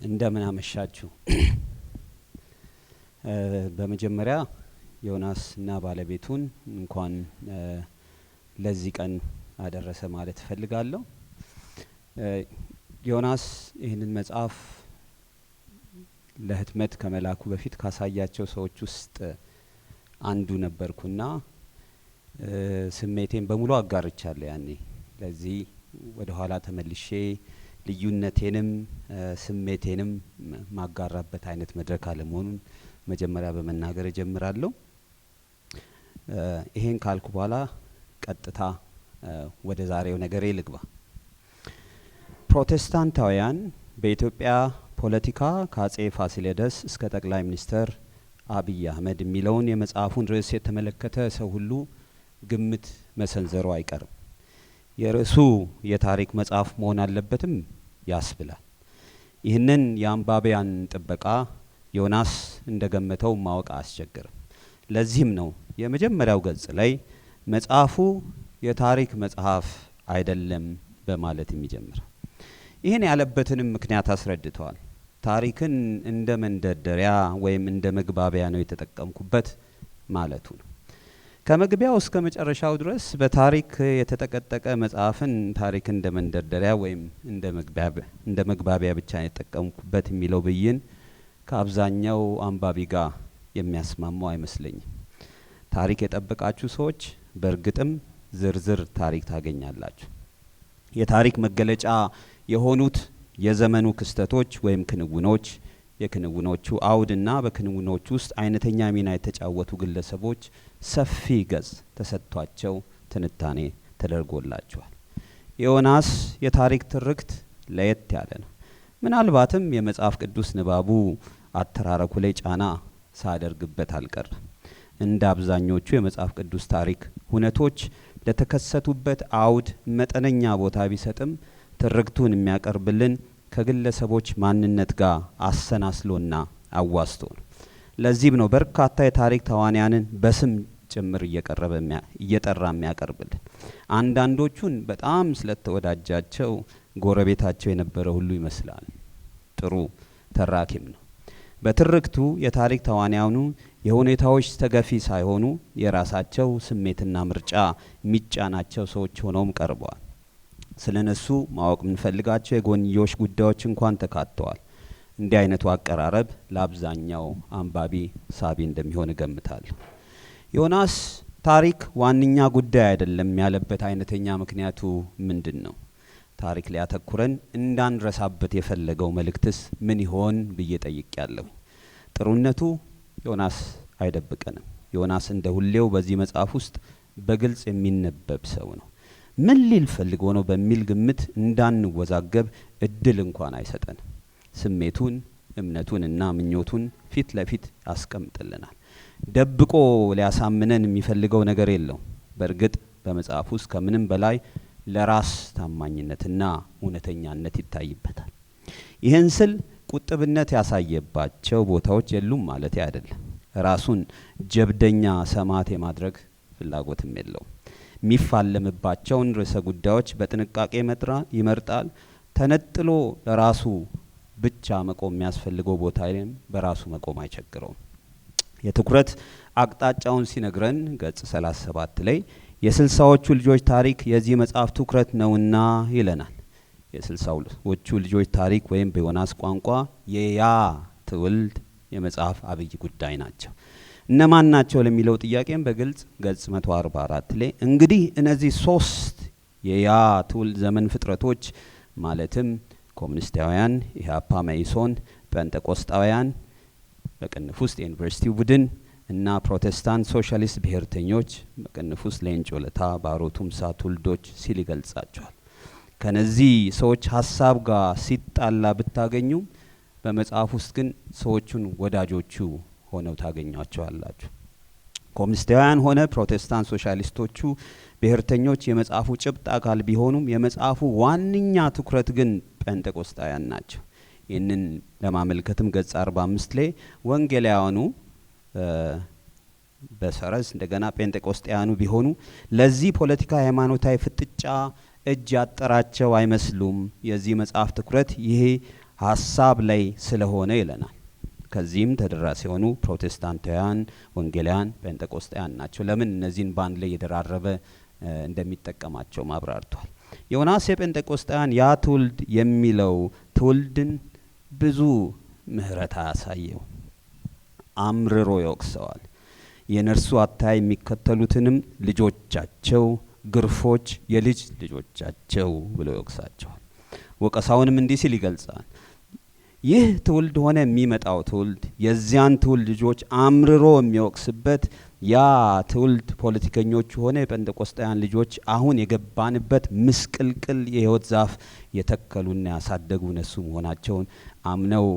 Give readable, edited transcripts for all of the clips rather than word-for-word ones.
እንደምን አመሻችሁ። በመጀመሪያ ዮናስ እና ባለቤቱን እንኳን ለዚህ ቀን አደረሰ ማለት እፈልጋለሁ። ዮናስ ይህንን መጽሐፍ ለህትመት ከመላኩ በፊት ካሳያቸው ሰዎች ውስጥ አንዱ ነበርኩና ስሜቴን በሙሉ አጋርቻለሁ። ያኔ ለዚህ ወደ ኋላ ተመልሼ ልዩነቴንም ስሜቴንም ማጋራበት አይነት መድረክ አለመሆኑን መጀመሪያ በመናገር እጀምራለሁ። ይሄን ካልኩ በኋላ ቀጥታ ወደ ዛሬው ነገሬ ልግባ። ፕሮቴስታንታውያን በኢትዮጵያ ፖለቲካ ከአጼ ፋሲለደስ እስከ ጠቅላይ ሚኒስትር አብይ አህመድ የሚለውን የመጽሐፉን ርዕስ የተመለከተ ሰው ሁሉ ግምት መሰንዘሩ አይቀርም። የርዕሱ የታሪክ መጽሐፍ መሆን አለበትም ያስብላል። ይህንን የአንባቢያን ጥበቃ ዮናስ እንደገመተው ማወቅ አያስቸግርም። ለዚህም ነው የመጀመሪያው ገጽ ላይ መጽሐፉ የታሪክ መጽሐፍ አይደለም በማለት የሚጀምረው። ይህን ያለበትንም ምክንያት አስረድተዋል። ታሪክን እንደ መንደርደሪያ ወይም እንደ መግባቢያ ነው የተጠቀምኩበት ማለቱ ነው። ከመግቢያው እስከ መጨረሻው ድረስ በታሪክ የተጠቀጠቀ መጽሐፍን ታሪክ እንደ መንደርደሪያ ወይም እንደ መግባቢያ ብቻ የተጠቀምኩበት የሚለው ብይን ከአብዛኛው አንባቢ ጋር የሚያስማማው አይመስለኝም። ታሪክ የጠበቃችሁ ሰዎች በእርግጥም ዝርዝር ታሪክ ታገኛላችሁ። የታሪክ መገለጫ የሆኑት የዘመኑ ክስተቶች ወይም ክንውኖች፣ የክንውኖቹ አውድና በክንውኖቹ ውስጥ አይነተኛ ሚና የተጫወቱ ግለሰቦች ሰፊ ገጽ ተሰጥቷቸው ትንታኔ ተደርጎላቸዋል። የዮናስ የታሪክ ትርክት ለየት ያለ ነው። ምናልባትም የመጽሐፍ ቅዱስ ንባቡ አተራረኩ ላይ ጫና ሳያደርግበት አልቀረም። እንደ አብዛኞቹ የመጽሐፍ ቅዱስ ታሪክ ሁነቶች ለተከሰቱበት አውድ መጠነኛ ቦታ ቢሰጥም ትርክቱን የሚያቀርብልን ከግለሰቦች ማንነት ጋር አሰናስሎና አዋስቶ ነው። ለዚህም ነው በርካታ የታሪክ ተዋንያንን በስም ጭምር እየጠራ የሚያቀርብልን። አንዳንዶቹን በጣም ስለተወዳጃቸው ጎረቤታቸው የነበረ ሁሉ ይመስላል። ጥሩ ተራኪም ነው። በትርክቱ የታሪክ ተዋንያኑ የሁኔታዎች ተገፊ ሳይሆኑ የራሳቸው ስሜትና ምርጫ የሚጫናቸው ሰዎች ሆነውም ቀርበዋል። ስለነሱ ማወቅ የምንፈልጋቸው የጎንዮሽ ጉዳዮች እንኳን ተካተዋል። እንዲህ አይነቱ አቀራረብ ለአብዛኛው አንባቢ ሳቢ እንደሚሆን እገምታለሁ። ዮናስ ታሪክ ዋነኛ ጉዳይ አይደለም ያለበት አይነተኛ ምክንያቱ ምንድን ነው? ታሪክ ሊያተኩረን እንዳንረሳበት የፈለገው መልእክትስ ምን ይሆን ብዬ ጠይቄያለሁ። ጥሩነቱ ዮናስ አይደብቀንም። ዮናስ እንደ ሁሌው በዚህ መጽሐፍ ውስጥ በግልጽ የሚነበብ ሰው ነው። ምን ሊል ፈልጎ ነው በሚል ግምት እንዳንወዛገብ እድል እንኳን አይሰጠንም። ስሜቱን፣ እምነቱን እና ምኞቱን ፊት ለፊት ያስቀምጥልናል። ደብቆ ሊያሳምነን የሚፈልገው ነገር የለው። በእርግጥ በመጽሐፍ ውስጥ ከምንም በላይ ለራስ ታማኝነትና እውነተኛነት ይታይበታል። ይህን ስል ቁጥብነት ያሳየባቸው ቦታዎች የሉም ማለት አይደለም። ራሱን ጀብደኛ ሰማዕት የማድረግ ፍላጎትም የለውም። የሚፋለምባቸውን ርዕሰ ጉዳዮች በጥንቃቄ ይመርጣል። ተነጥሎ ለራሱ ብቻ መቆም የሚያስፈልገው ቦታ ላይም በራሱ መቆም አይቸግረውም። የትኩረት አቅጣጫውን ሲነግረን ገጽ 37 ላይ የስልሳዎቹ ልጆች ታሪክ የዚህ መጽሐፍ ትኩረት ነውና ይለናል። የስልሳዎቹ ልጆች ታሪክ ወይም በዮናስ ቋንቋ የያ ትውልድ የመጽሐፍ አብይ ጉዳይ ናቸው። እነማን ናቸው ለሚለው ጥያቄም በግልጽ ገጽ 144 ላይ እንግዲህ እነዚህ ሶስት የያ ትውልድ ዘመን ፍጥረቶች ማለትም ኮሙኒስታውያን፣ ኢህአፓ፣ መኢሶን፣ ጴንጤቆስጣውያን በቅንፍ ውስጥ የዩኒቨርሲቲው ቡድን እና ፕሮቴስታንት ሶሻሊስት ብሔርተኞች በቅንፍ ውስጥ ሌንጮ ለታ፣ ባሮ ቱምሳ ትውልዶች ሲል ይገልጻቸዋል። ከነዚህ ሰዎች ሀሳብ ጋር ሲጣላ ብታገኙ በመጽሐፍ ውስጥ ግን ሰዎቹን ወዳጆቹ ሆነው ታገኟቸዋላችሁ። ኮሙኒስታውያን ሆነ ፕሮቴስታንት ሶሻሊስቶቹ ብሔርተኞች የመጽሐፉ ጭብጥ አካል ቢሆኑም የመጽሐፉ ዋነኛ ትኩረት ግን ጴንጤቆስጣውያን ናቸው። ይህንን ለማመልከትም ገጽ 45 ላይ ወንጌላውያኑ በሰረዝ እንደገና ጴንጤቆስጣውያኑ ቢሆኑ ለዚህ ፖለቲካ ሃይማኖታዊ ፍጥጫ እጅ ያጠራቸው አይመስሉም። የዚህ መጽሐፍ ትኩረት ይሄ ሀሳብ ላይ ስለሆነ ይለናል። ከዚህም ተደራሲ የሆኑ ፕሮቴስታንታውያን፣ ወንጌላውያን፣ ጴንጤቆስጣውያን ናቸው። ለምን እነዚህን ባንድ ላይ የደራረበ እንደሚጠቀማቸው ማብራርቷል። ዮናስ የጴንጤቆስጣውያን ያ ትውልድ የሚለው ትውልድን ብዙ ምህረት አያሳየው፣ አምርሮ ይወቅሰዋል። የነርሱ አታይ የሚከተሉትንም ልጆቻቸው ግርፎች የልጅ ልጆቻቸው ብሎ ይወቅሳቸዋል። ወቀሳውንም እንዲህ ሲል ይገልጻል። ይህ ትውልድ ሆነ የሚመጣው ትውልድ የዚያን ትውልድ ልጆች አምርሮ የሚወቅስበት ያ ትውልድ ፖለቲከኞቹ ሆነ የጴንጤቆስጣውያን ልጆች አሁን የገባንበት ምስቅልቅል የህይወት ዛፍ የተከሉና ያሳደጉ እነሱ መሆናቸውን አምነው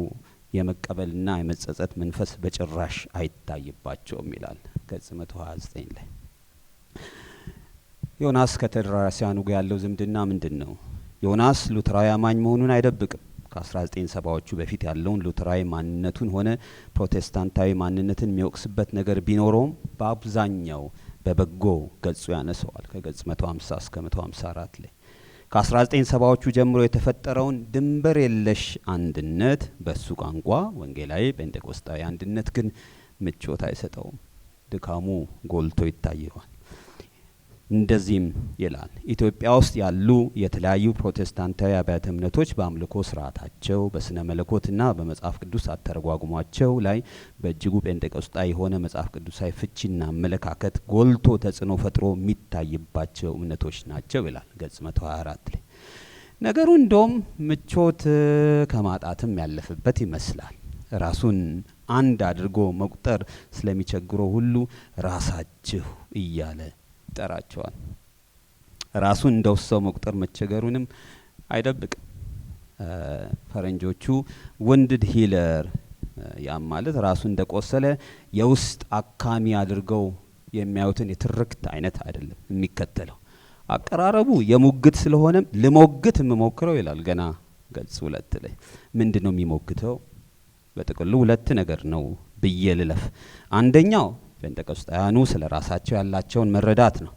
የመቀበልና የመጸጸት መንፈስ በጭራሽ አይታይባቸውም ይላል ገጽ 129 ላይ። ዮናስ ከተደራሲያኑ ጋር ያለው ዝምድና ምንድን ነው? ዮናስ ሉተራዊ አማኝ መሆኑን አይደብቅም። ከ1970ዎቹ በፊት ያለውን ሉተራዊ ማንነቱን ሆነ ፕሮቴስታንታዊ ማንነትን የሚወቅስበት ነገር ቢኖረውም በአብዛኛው በበጎ ገጹ ያነሰዋል። ከገጽ 150 እስከ 154 ላይ ከ1970ዎቹ ጀምሮ የተፈጠረውን ድንበር የለሽ አንድነት በሱ ቋንቋ ወንጌላዊ ጴንጤቆስጣዊ አንድነት ግን ምቾት አይሰጠውም። ድካሙ ጎልቶ ይታየዋል። እንደዚህም ይላል። ኢትዮጵያ ውስጥ ያሉ የተለያዩ ፕሮቴስታንታዊ አብያተ እምነቶች በአምልኮ ስርዓታቸው በስነ መለኮትና በመጽሐፍ ቅዱስ አተረጓጉሟቸው ላይ በእጅጉ ጴንጤቆስጣዊ የሆነ መጽሐፍ ቅዱሳዊ ፍቺና አመለካከት ጎልቶ ተጽዕኖ ፈጥሮ የሚታይባቸው እምነቶች ናቸው ይላል ገጽ 124 ላይ። ነገሩ እንደውም ምቾት ከማጣትም ያለፈበት ይመስላል። ራሱን አንድ አድርጎ መቁጠር ስለሚቸግረው ሁሉ ራሳችሁ እያለ ይጠራቸዋል። ራሱን እንደውሰው መቁጠር መቸገሩንም አይደብቅም። ፈረንጆቹ ወንድድ ሂለር ያም ማለት ራሱ እንደቆሰለ የውስጥ አካሚ አድርገው የሚያዩትን የትርክት አይነት አይደለም የሚከተለው። አቀራረቡ የሙግት ስለሆነም ልሞግት የምሞክረው ይላል ገና ገጽ 2 ላይ። ምንድነው የሚሞግተው? በጥቅሉ ሁለት ነገር ነው ብዬ ልለፍ። አንደኛው ጴንጤቆስጣውያኑ ስለ ራሳቸው ያላቸውን መረዳት ነው።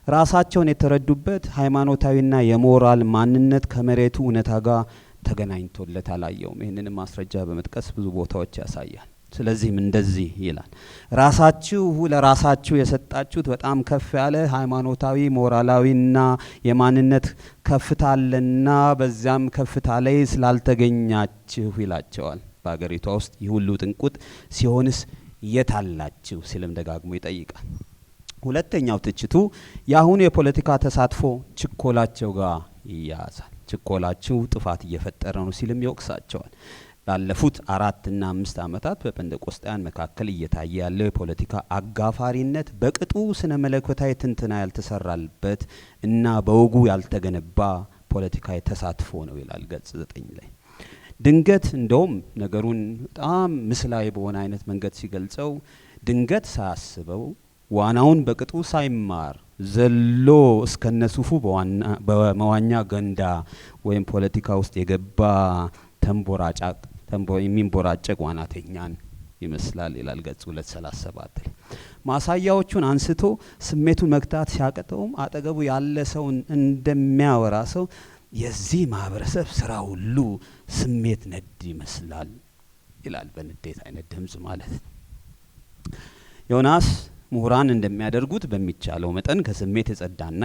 ራሳቸውን የተረዱበት ሃይማኖታዊና የሞራል ማንነት ከመሬቱ እውነታ ጋር ተገናኝቶለት አላየውም። ይህንንም ማስረጃ በመጥቀስ ብዙ ቦታዎች ያሳያል። ስለዚህም እንደዚህ ይላል። ራሳችሁ ለራሳችሁ የሰጣችሁት በጣም ከፍ ያለ ሃይማኖታዊ ሞራላዊና የማንነት ከፍታ አለና በዚያም ከፍታ ላይ ስላልተገኛችሁ ይላቸዋል። በአገሪቷ ውስጥ ይህ ሁሉ ጥንቁት ሲሆንስ የታላችሁ ሲልም ደጋግሞ ይጠይቃል። ሁለተኛው ትችቱ የአሁኑ የፖለቲካ ተሳትፎ ችኮላቸው ጋር ይያዛል። ችኮላችሁ ጥፋት እየፈጠረ ነው ሲልም ይወቅሳቸዋል። ላለፉት 4 እና 5 ዓመታት በጴንጤቆስጣውያን መካከል እየታየ ያለው የፖለቲካ አጋፋሪነት በቅጡ ስነ መለኮታዊ ትንተና ያልተሰራበት እና በወጉ ያልተገነባ ፖለቲካዊ ተሳትፎ ነው ይላል ገጽ 9 ላይ። ድንገት እንደውም ነገሩን በጣም ምስላዊ በሆነ አይነት መንገድ ሲገልጸው ድንገት ሳያስበው ዋናውን በቅጡ ሳይማር ዘሎ እስከነሱፉ በመዋኛ ገንዳ ወይም ፖለቲካ ውስጥ የገባ የሚንቦራጨቅ ዋናተኛን ይመስላል ይላል ገጽ 237 ላይ። ማሳያዎቹን አንስቶ ስሜቱን መግታት ሲያቀተውም አጠገቡ ያለ ሰውን እንደሚያወራ ሰው የዚህ ማህበረሰብ ስራ ሁሉ ስሜት ነድ ይመስላል ይላል በንዴት አይነት ድምጽ ማለት ነው። ዮናስ ምሁራን እንደሚያደርጉት በሚቻለው መጠን ከስሜት የጸዳና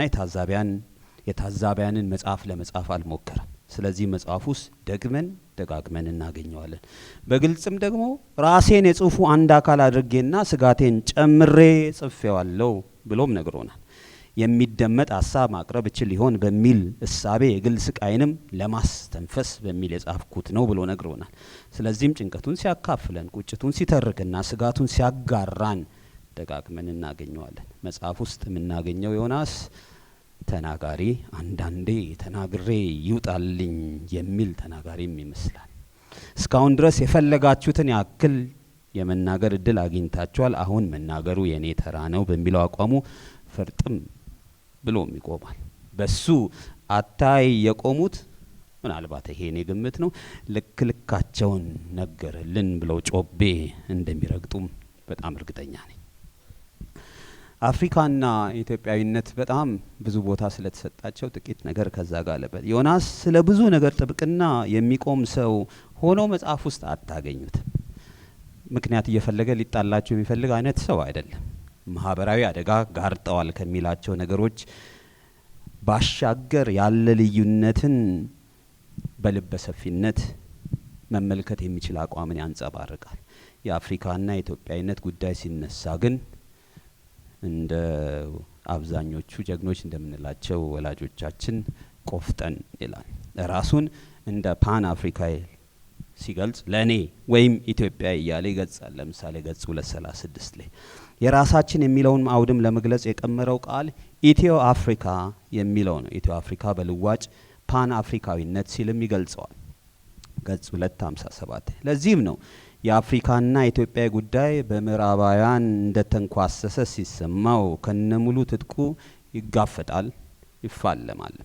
የታዛቢያንን መጽሐፍ ለመጻፍ አልሞከረም። ስለዚህ መጽሐፍ ውስጥ ደጋግመን እናገኘዋለን። በግልጽም ደግሞ ራሴን የጽሁፉ አንድ አካል አድርጌና ስጋቴን ጨምሬ ጽፌዋለሁ ብሎም ነግሮናል። የሚደመጥ ሀሳብ ማቅረብ እችል ሊሆን በሚል እሳቤ የግል ስቃይንም ለማስተንፈስ በሚል የጻፍኩት ነው ብሎ ነግሮናል። ስለዚህም ጭንቀቱን ሲያካፍለን፣ ቁጭቱን ሲተርክና ስጋቱን ሲያጋራን ደጋግመን እናገኘዋለን። መጽሐፍ ውስጥ የምናገኘው ዮናስ ተናጋሪ፣ አንዳንዴ ተናግሬ ይውጣልኝ የሚል ተናጋሪም ይመስላል። እስካሁን ድረስ የፈለጋችሁትን ያክል የመናገር እድል አግኝታችኋል፣ አሁን መናገሩ የኔ ተራ ነው በሚለው አቋሙ ፍርጥም ብሎም ይቆማል። በሱ አታይ የቆሙት ምናልባት ይሄ እኔ ግምት ነው ልካቸውን ነገረልን ብለው ጮቤ እንደሚረግጡም በጣም እርግጠኛ ነኝ። አፍሪካና ኢትዮጵያዊነት በጣም ብዙ ቦታ ስለተሰጣቸው ጥቂት ነገር ከዛ ጋር አለበት። ዮናስ ስለ ብዙ ነገር ጥብቅና የሚቆም ሰው ሆኖ መጽሐፍ ውስጥ አታገኙትም። ምክንያት እየፈለገ ሊጣላቸው የሚፈልግ አይነት ሰው አይደለም። ማህበራዊ አደጋ ጋርጠዋል ከሚላቸው ነገሮች ባሻገር ያለ ልዩነትን በልበ ሰፊነት መመልከት የሚችል አቋምን ያንጸባርቃል። የአፍሪካና የኢትዮጵያዊነት ጉዳይ ሲነሳ ግን እንደ አብዛኞቹ ጀግኖች እንደምንላቸው ወላጆቻችን ቆፍጠን ይላል። ራሱን እንደ ፓን አፍሪካዊ ሲገልጽ ለኔ ወይም ኢትዮጵያ እያለ ይገልጻል። ለምሳሌ ገጽ 236 ላይ የራሳችን የሚለውን አውድም ለመግለጽ የቀመረው ቃል ኢትዮ አፍሪካ የሚለው ነው። ኢትዮ አፍሪካ በልዋጭ ፓን አፍሪካዊነት ሲልም ይገልጸዋል ገጽ 257። ለዚህም ነው የአፍሪካና የኢትዮጵያ ጉዳይ በምዕራባውያን እንደተንኳሰሰ ሲሰማው ከነሙሉ ትጥቁ ይጋፈጣል፣ ይፋለማል።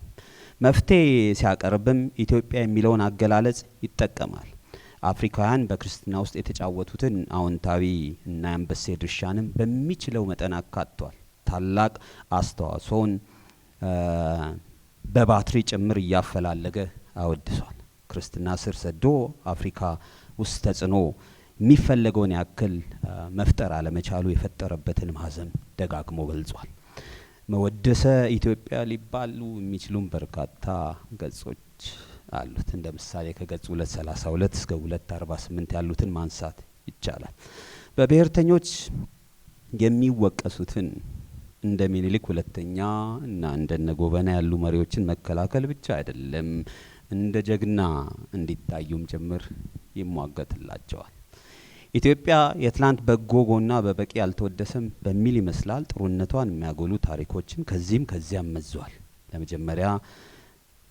መፍትሄ ሲያቀርብም ኢትዮጵያ የሚለውን አገላለጽ ይጠቀማል። አፍሪካውያን በክርስትና ውስጥ የተጫወቱትን አዎንታዊ እና የአንበሴ ድርሻንም በሚችለው መጠን አካቷል። ታላቅ አስተዋጽኦን በባትሪ ጭምር እያፈላለገ አወድሷል። ክርስትና ስር ሰዶ አፍሪካ ውስጥ ተጽዕኖ የሚፈለገውን ያክል መፍጠር አለመቻሉ የፈጠረበትን ማዘን ደጋግሞ ገልጿል። መወደሰ ኢትዮጵያ ሊባሉ የሚችሉም በርካታ ገጾች አሉት። እንደ ምሳሌ ከገጽ 232 እስከ 248 ያሉትን ማንሳት ይቻላል። በብሔርተኞች የሚወቀሱትን እንደ ሚኒሊክ ሁለተኛ እና እንደነ ጎበና ያሉ መሪዎችን መከላከል ብቻ አይደለም፣ እንደ ጀግና እንዲታዩም ጭምር ይሟገትላቸዋል። ኢትዮጵያ የትላንት በጎ ጎና በበቂ አልተወደሰም በሚል ይመስላል ጥሩነቷን የሚያጎሉ ታሪኮችን ከዚህም ከዚያም መዟል።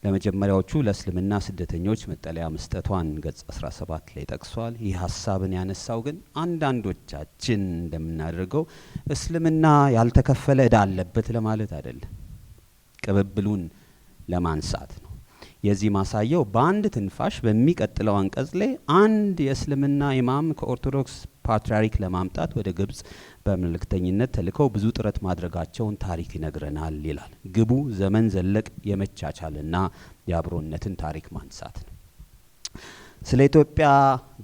ለመጀመሪያዎቹ ለእስልምና ስደተኞች መጠለያ መስጠቷን ገጽ 17 ላይ ጠቅሷል። ይህ ሀሳብን ያነሳው ግን አንዳንዶቻችን እንደምናደርገው እስልምና ያልተከፈለ እዳ አለበት ለማለት አይደለም፣ ቅብብሉን ለማንሳት ነው። የዚህ ማሳያው በአንድ ትንፋሽ በሚቀጥለው አንቀጽ ላይ አንድ የእስልምና ኢማም ከኦርቶዶክስ ፓትርያርክ ለማምጣት ወደ ግብጽ በመልእክተኝነት ተልከው ብዙ ጥረት ማድረጋቸውን ታሪክ ይነግረናል ይላል። ግቡ ዘመን ዘለቅ የመቻቻልና የአብሮነትን ታሪክ ማንሳት ነው። ስለ ኢትዮጵያ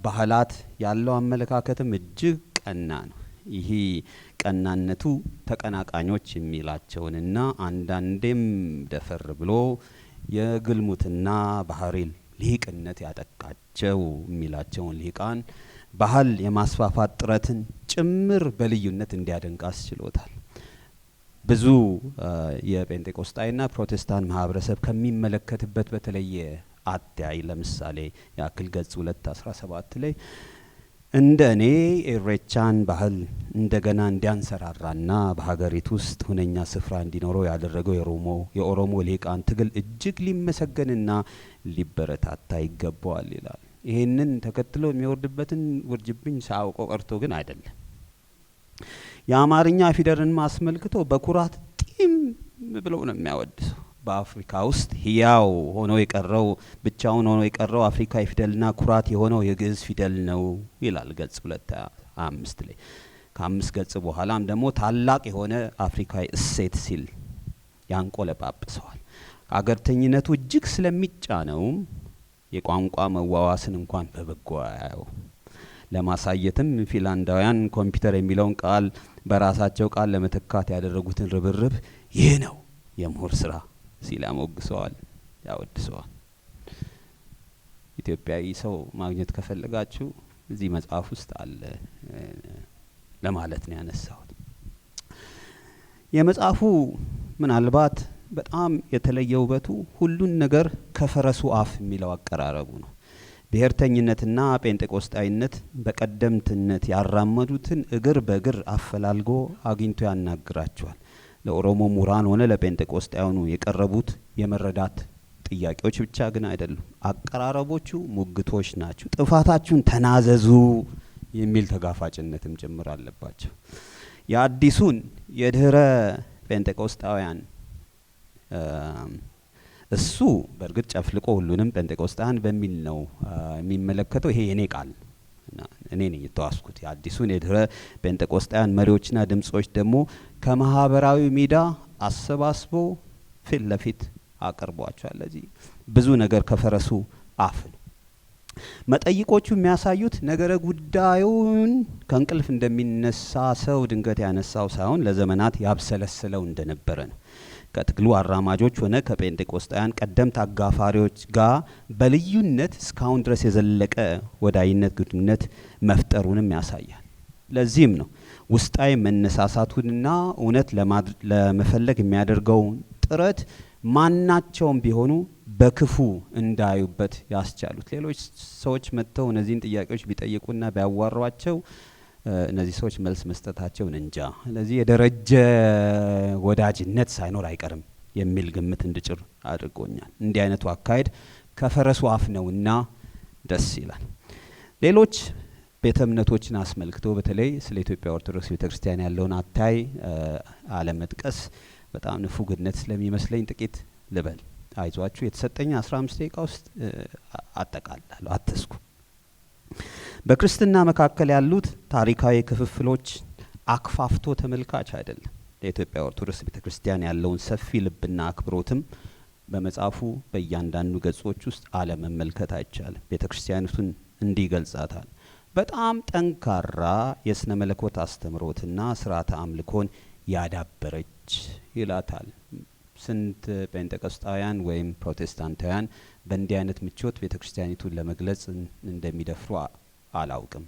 ባህላት ያለው አመለካከትም እጅግ ቀና ነው። ይህ ቀናነቱ ተቀናቃኞች የሚላቸውንና አንዳንዴም ደፈር ብሎ የግልሙትና ባህሪ ሊቅነት ያጠቃቸው የሚላቸውን ሊቃን ባህል የማስፋፋት ጥረትን ጭምር በልዩነት እንዲያደንቅ አስችሎታል። ብዙ የጴንጤቆስጣይና ፕሮቴስታንት ማህበረሰብ ከሚመለከትበት በተለየ አተያይ ለምሳሌ ያክል ገጽ 217 ላይ እንደ እኔ ኢሬቻን ባህል እንደገና እንዲያንሰራራና በሀገሪቱ ውስጥ ሁነኛ ስፍራ እንዲኖረው ያደረገው የኦሮሞ ሊቃን ትግል እጅግ ሊመሰገንና ሊበረታታ ይገባዋል ይላል። ይሄንን ተከትሎ የሚወርድበትን ውርጅብኝ ሳያውቀው ቀርቶ ግን አይደለም። የአማርኛ ፊደልን ማስመልክቶ በኩራት ጢም ብለው ነው የሚያወድሰው። በአፍሪካ ውስጥ ህያው ሆኖ የቀረው ብቻውን ሆኖ የቀረው አፍሪካዊ ፊደልና ኩራት የሆነው የግዕዝ ፊደል ነው ይላል ገጽ 225 ላይ። ከ5 ገጽ በኋላም ደግሞ ታላቅ የሆነ አፍሪካዊ እሴት ሲል ያንቆለጳጵሰዋል። አገርተኝነቱ እጅግ ስለሚጫነውም የቋንቋ መዋዋስን እንኳን በበጎ አያየው። ለማሳየትም ፊንላንዳውያን ኮምፒውተር የሚለውን ቃል በራሳቸው ቃል ለመተካት ያደረጉትን ርብርብ ይህ ነው የምሁር ስራ ሲል ያሞግሰዋል፣ ያወድሰዋል። ኢትዮጵያዊ ሰው ማግኘት ከፈለጋችሁ እዚህ መጽሐፍ ውስጥ አለ ለማለት ነው ያነሳሁት። የመጽሐፉ ምናልባት በጣም የተለየ ውበቱ ሁሉን ነገር ከፈረሱ አፍ የሚለው አቀራረቡ ነው። ብሔርተኝነትና ጴንጤቆስጣዊነት በቀደምትነት ያራመዱትን እግር በእግር አፈላልጎ አግኝቶ ያናግራቸዋል። ለኦሮሞ ምሁራን ሆነ ለጴንጤቆስጣውያኑ የቀረቡት የመረዳት ጥያቄዎች ብቻ ግን አይደሉም። አቀራረቦቹ ሙግቶች ናቸው። ጥፋታችሁን ተናዘዙ የሚል ተጋፋጭነትም ጭምር አለባቸው። የአዲሱን የድህረ ጴንጤቆስጣውያን እሱ በእርግጥ ጨፍልቆ ሁሉንም ጴንጤቆስጣውያን በሚል ነው የሚመለከተው። ይሄ የኔ ቃል እኔ ነኝ የተዋስኩት። የአዲሱን የድህረ ጴንጤቆስጣውያን መሪዎችና ድምጾች ደግሞ ከማህበራዊ ሚዲያ አሰባስቦ ፊት ለፊት አቀርቧቸዋል። ለዚህ ብዙ ነገር ከፈረሱ አፍ ነው። መጠይቆቹ የሚያሳዩት ነገረ ጉዳዩን ከእንቅልፍ እንደሚነሳ ሰው ድንገት ያነሳው ሳይሆን ለዘመናት ያብሰለስለው እንደነበረ ነው። ከትግሉ አራማጆች ሆነ ከጴንጤቆስጣውያን ቀደምት አጋፋሪዎች ጋር በልዩነት እስካሁን ድረስ የዘለቀ ወዳይነት ግንኙነት መፍጠሩንም ያሳያል። ለዚህም ነው ውስጣዊ መነሳሳቱንና እውነት ለመፈለግ የሚያደርገው ጥረት ማናቸውም ቢሆኑ በክፉ እንዳዩበት ያስቻሉት። ሌሎች ሰዎች መጥተው እነዚህን ጥያቄዎች ቢጠይቁና ቢያዋሯቸው እነዚህ ሰዎች መልስ መስጠታቸውን እንጃ። ስለዚህ የደረጀ ወዳጅነት ሳይኖር አይቀርም የሚል ግምት እንድጭር አድርጎኛል። እንዲህ አይነቱ አካሄድ ከፈረሱ አፍ ነውና ደስ ይላል። ሌሎች ቤተ እምነቶችን አስመልክቶ በተለይ ስለ ኢትዮጵያ ኦርቶዶክስ ቤተክርስቲያን ያለውን አታይ አለመጥቀስ በጣም ንፉግነት ስለሚመስለኝ ጥቂት ልበል። አይዟችሁ የተሰጠኝ 15 ደቂቃ ውስጥ አጠቃላለሁ፣ አትስኩ። በክርስትና መካከል ያሉት ታሪካዊ ክፍፍሎች አክፋፍቶ ተመልካች አይደለም። ለኢትዮጵያ ኦርቶዶክስ ቤተክርስቲያን ያለውን ሰፊ ልብና አክብሮትም በመጽሐፉ በእያንዳንዱ ገጾች ውስጥ አለመመልከት አይቻልም። ቤተክርስቲያኒቱን እንዲህ ይገልጻታል። በጣም ጠንካራ የስነ መለኮት አስተምሮትና ስርዓተ አምልኮን ያዳበረች ይላታል። ስንት ጴንጤቆስጣውያን ወይም ፕሮቴስታንታውያን በእንዲህ አይነት ምቾት ቤተክርስቲያኒቱን ለመግለጽ እንደሚደፍሩ አላውቅም።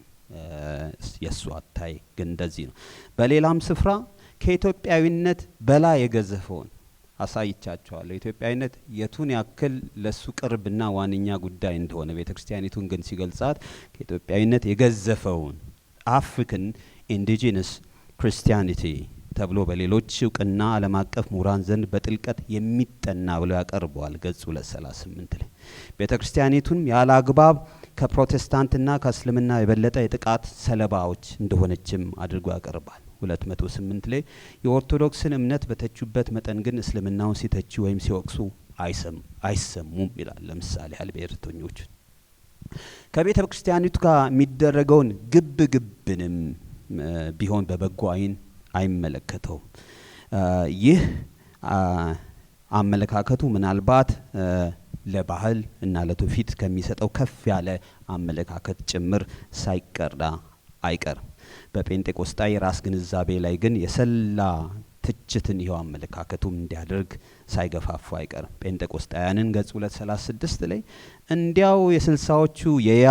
የእሱ አታይ ግን እንደዚህ ነው። በሌላም ስፍራ ከኢትዮጵያዊነት በላይ የገዘፈውን አሳይቻቸዋለሁ። ኢትዮጵያዊነት የቱን ያክል ለሱ ቅርብና ዋነኛ ጉዳይ እንደሆነ ቤተክርስቲያኒቱን ግን ሲገልጻት ከኢትዮጵያዊነት የገዘፈውን አፍሪካን ኢንዲጂነስ ክርስቲያኒቲ ተብሎ በሌሎች እውቅና ዓለም አቀፍ ምሁራን ዘንድ በጥልቀት የሚጠና ብሎ ያቀርበዋል። ገጽ 238 ላይ ቤተክርስቲያኒቱን ያለ አግባብ ከፕሮቴስታንትና ከእስልምና የበለጠ የጥቃት ሰለባዎች እንደሆነችም አድርጎ ያቀርባል። 208 ላይ የኦርቶዶክስን እምነት በተቹበት መጠን ግን እስልምናውን ሲተቹ ወይም ሲወቅሱ አይሰሙም ይላል። ለምሳሌ ያህል ብሔርተኞች ከቤተ ክርስቲያኒቱ ጋር የሚደረገውን ግብንም ቢሆን በበጎ አይን አይመለከተውም። ይህ አመለካከቱ ምናልባት ለባህል እና ለትውፊት ከሚሰጠው ከፍ ያለ አመለካከት ጭምር ሳይቀዳ አይቀርም። በጴንጤቆስጣዊ ራስ ግንዛቤ ላይ ግን የሰላ ትችትን ይኸው አመለካከቱም እንዲያደርግ ሳይገፋፉ አይቀርም። ጴንጤቆስጣውያንን ገጽ 236 ላይ እንዲያው የስልሳዎቹ የያ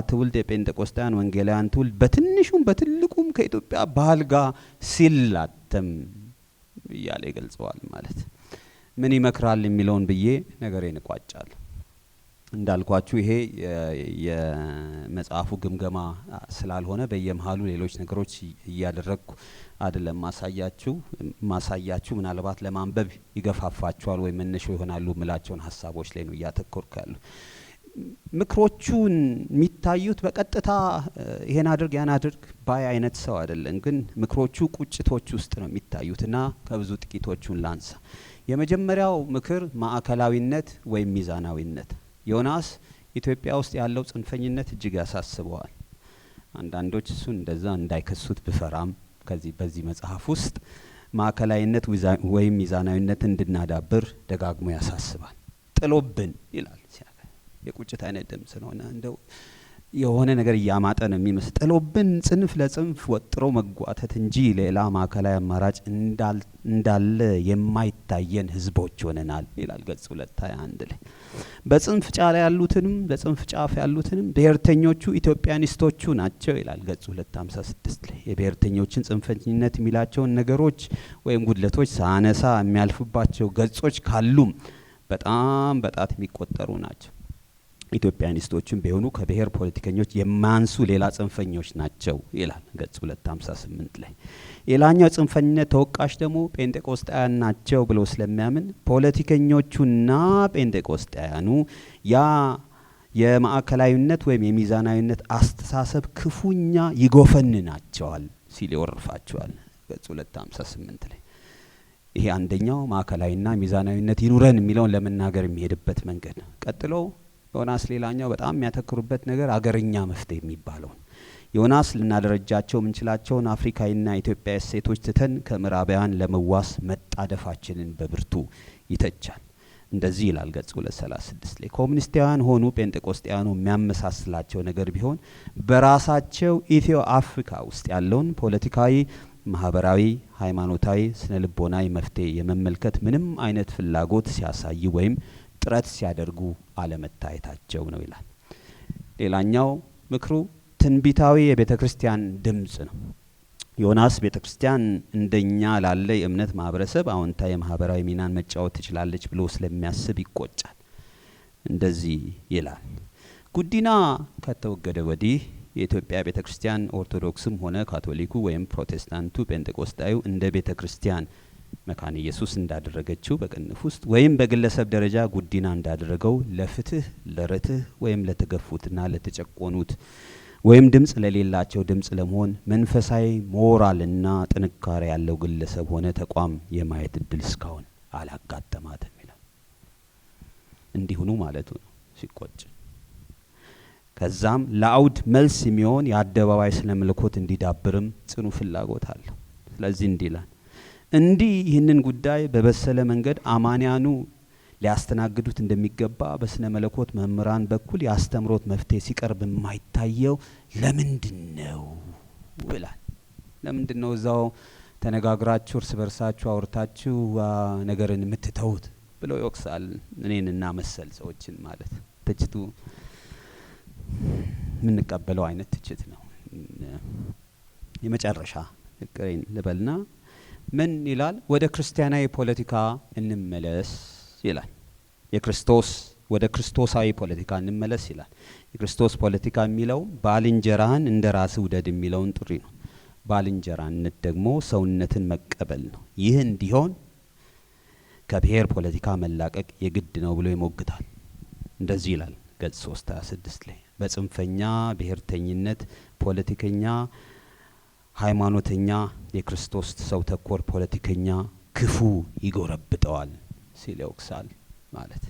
ትውልድ የጴንጤቆስጣውያን ወንጌላውያን ትውልድ በትንሹም በትልቁም ከኢትዮጵያ ባህል ጋር ሲላተም እያለ ይገልጸዋል። ማለት ምን ይመክራል የሚለውን ብዬ ነገሬን እቋጫለሁ። እንዳልኳችሁ ይሄ የመጽሐፉ ግምገማ ስላልሆነ በየመሃሉ ሌሎች ነገሮች እያደረግኩ አይደለም ማሳያችሁ ምናልባት ለማንበብ ይገፋፋችኋል ወይ መነሻ ይሆናሉ ምላቸውን ሀሳቦች ላይ ነው እያተኮርኩ ያለሁ። ምክሮቹን የሚታዩት በቀጥታ ይሄን አድርግ ያን አድርግ ባይ አይነት ሰው አይደለም። ግን ምክሮቹ ቁጭቶች ውስጥ ነው የሚታዩትና ከብዙ ጥቂቶቹን ላንሳ። የመጀመሪያው ምክር ማዕከላዊነት ወይም ሚዛናዊነት። ዮናስ ኢትዮጵያ ውስጥ ያለው ጽንፈኝነት እጅግ ያሳስበዋል። አንዳንዶች እሱን እንደዛ እንዳይከሱት ብፈራም በዚህ መጽሐፍ ውስጥ ማዕከላዊነት ወይም ሚዛናዊነት እንድናዳብር ደጋግሞ ያሳስባል። ጥሎብን ይላል። የቁጭት አይነት ድምጽ ነውና እንደው የሆነ ነገር እያማጠ ነው የሚመስል። ጥሎብን ጽንፍ ለጽንፍ ወጥሮ መጓተት እንጂ ሌላ ማዕከላዊ አማራጭ እንዳለ የማይታየን ህዝቦች ሆነናል ይላል ገጽ 221 ላይ። በጽንፍ ጫፍ ያሉትንም ብሔርተኞቹ ኢትዮጵያኒስቶቹ ናቸው ይላል ገጽ 256 ላይ። የብሔርተኞችን ጽንፈኝነት የሚላቸውን ነገሮች ወይም ጉድለቶች ሳነሳ የሚያልፍባቸው ገጾች ካሉም በጣም በጣት የሚቆጠሩ ናቸው። ኢትዮጵያኒስቶችም ቢሆኑ ከብሔር ፖለቲከኞች የማንሱ ሌላ ጽንፈኞች ናቸው ይላል ገጽ 258 ላይ። ሌላኛው ጽንፈኝነት ተወቃሽ ደግሞ ጴንጤቆስጣውያን ናቸው ብሎ ስለሚያምን ፖለቲከኞቹና ጴንጤቆስጣውያኑ ያ የማዕከላዊነት ወይም የሚዛናዊነት አስተሳሰብ ክፉኛ ይጎፈንናቸዋል ሲል ይወርፋቸዋል ገጽ 258 ላይ። ይሄ አንደኛው ማዕከላዊና ሚዛናዊነት ይኑረን የሚለውን ለመናገር የሚሄድበት መንገድ ነው። ቀጥሎ ዮናስ ሌላኛው በጣም የሚያተክሩበት ነገር አገርኛ መፍትሄ የሚባለው። ዮናስ ልናደረጃቸው ምንችላቸውን አፍሪካዊና ኢትዮጵያዊ እሴቶች ትተን ከምዕራባውያን ለመዋስ መጣደፋችንን በብርቱ ይተቻል። እንደዚህ ይላል ገጽ 236 ላይ ኮሙኒስታውያን ሆኑ ጴንጤቆስጤያኑ የሚያመሳስላቸው ነገር ቢሆን በራሳቸው ኢትዮ አፍሪካ ውስጥ ያለውን ፖለቲካዊ፣ ማህበራዊ፣ ሃይማኖታዊ፣ ስነልቦናዊ መፍትሄ የመመልከት ምንም አይነት ፍላጎት ሲያሳይ ወይም ጥረት ሲያደርጉ አለመታየታቸው ነው ይላል። ሌላኛው ምክሩ ትንቢታዊ የቤተክርስቲያን ድምጽ ነው። ዮናስ ቤተክርስቲያን እንደኛ ላለ የእምነት ማህበረሰብ አዎንታዊ ማህበራዊ ሚናን መጫወት ትችላለች ብሎ ስለሚያስብ ይቆጫል። እንደዚህ ይላል። ጉዲና ከተወገደ ወዲህ የኢትዮጵያ ቤተክርስቲያን ኦርቶዶክስም ሆነ ካቶሊኩ ወይም ፕሮቴስታንቱ ጴንጤቆስጣዩ እንደ ቤተክርስቲያን መካነ ኢየሱስ እንዳደረገችው በቅንፍ ውስጥ ወይም በግለሰብ ደረጃ ጉዲና እንዳደረገው ለፍትህ፣ ለርትህ ወይም ለተገፉትና ለተጨቆኑት ወይም ድምጽ ለሌላቸው ድምጽ ለመሆን መንፈሳዊ ሞራልና ጥንካሬ ያለው ግለሰብ ሆነ ተቋም የማየት እድል እስካሁን አላጋጠማትም ይላል። እንዲሁኑ ማለቱ ነው ሲቆጭ። ከዛም ለአውድ መልስ የሚሆን የአደባባይ ስነ መለኮት እንዲዳብርም ጽኑ ፍላጎት አለው። ስለዚህ እንዲላል እንዲህ ይህንን ጉዳይ በበሰለ መንገድ አማንያኑ ሊያስተናግዱት እንደሚገባ በስነ መለኮት መምህራን በኩል ያስተምሮት መፍትሄ ሲቀርብ የማይታየው ለምንድነው ይላል። ለምንድነው እዛው ተነጋግራችሁ እርስ በርሳችሁ አውርታችሁ ነገርን የምትተውት ብሎ ይወቅሳል። እኔንና መሰል ሰዎችን ማለት ትችቱ ምን ቀበለው አይነት ትችት ነው። የመጨረሻ ንግሬን ልበልና ምን ይላል? ወደ ክርስቲያናዊ ፖለቲካ እንመለስ ይላል። የክርስቶስ ወደ ክርስቶሳዊ ፖለቲካ እንመለስ ይላል። የክርስቶስ ፖለቲካ የሚለው ባልንጀራህን እንደ ራስህ ውደድ የሚለውን ጥሪ ነው። ባልንጀራነት ደግሞ ሰውነትን መቀበል ነው። ይህ እንዲሆን ከብሔር ፖለቲካ መላቀቅ የግድ ነው ብሎ ይሞግታል። እንደዚህ ይላል ገጽ 326 ላይ በጽንፈኛ ብሔርተኝነት ፖለቲከኛ ሃይማኖተኛ የክርስቶስ ሰው ተኮር ፖለቲከኛ ክፉ ይጎረብጠዋል ሲል ይወቅሳል ማለት።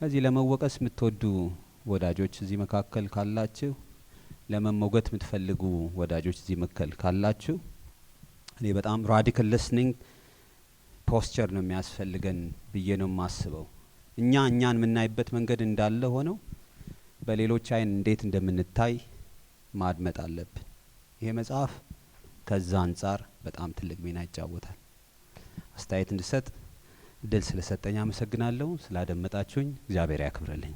እዚህ ለመወቀስ የምትወዱ ወዳጆች እዚህ መካከል ካላችሁ፣ ለመሞገት የምትፈልጉ ወዳጆች እዚህ መካከል ካላችሁ እኔ በጣም ራዲካል ሊስኒንግ ፖስቸር ነው የሚያስፈልገን ብዬ ነው የማስበው። እኛን የምናይበት መንገድ እንዳለ ሆነው በሌሎች አይን እንዴት እንደምንታይ ማድመጥ አለብን። ይሄ መጽሐፍ ከዛ አንጻር በጣም ትልቅ ሚና ይጫወታል። አስተያየት እንድሰጥ እድል ስለሰጠኝ አመሰግናለሁ። ስላደመጣችሁኝ እግዚአብሔር ያክብርልኝ።